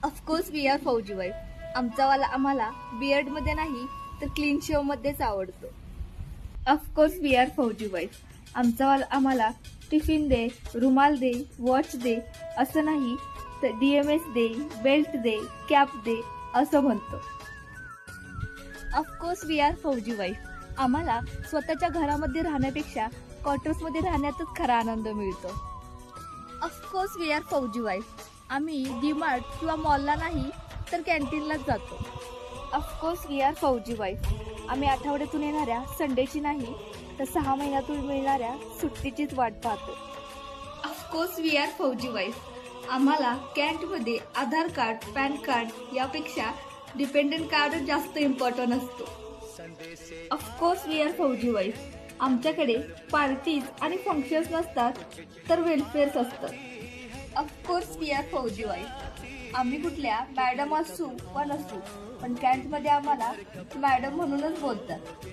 Of course we R फौजी wife. आमचावाला आम्हाला beard मध्ये नाही तर क्लीन शेव मध्येच आवडतो. ऑफकोर्स वी आर फौजी वाईफ. आमचावाला आम्हाला टिफिन दे, रुमाल दे, वॉच दे असं नाही तर DMS दे, बेल्ट दे, कॅप दे असं म्हणतो. ऑफकोर्स वी आर फौजी वाईफ. आम्हाला स्वतःच्या घरामध्ये राहण्यापेक्षा क्वार्टर्समध्ये राहण्यातच खरा आनंद मिळतो. ऑफकोर्स वी आर फौजी वाईफ. आम्ही डीमार्ट किंवा मॉलला नाही तर कॅन्टीनलाच जातो. ऑफकोर्स वी आर फौजी वाईफ. आम्ही आठवड्यातून येणाऱ्या संडेची नाही तर 6 महिन्यातून मिळणाऱ्या सुट्टीचीच वाट पाहतो. ऑफकोर्स वी आर फौजी वाईफ. आम्हाला कॅन्टमध्ये आधार कार्ड, पॅन कार्ड यापेक्षा डिपेंडंट कार्ड जास्त इम्पॉर्टंट असतो. ऑफकोर्स वी आर फौजी वाईफ. आमच्याकडे पार्टीज आणि फंक्शन्स नसतात तर वेलफेअर्स असतात. ऑफकोर्स वी आर फौजी वाईफ. आम्ही कुठल्या मॅडम असू वा नसू पण कॅन्टमध्ये आम्हाला मॅडम म्हणूनच बोलतात.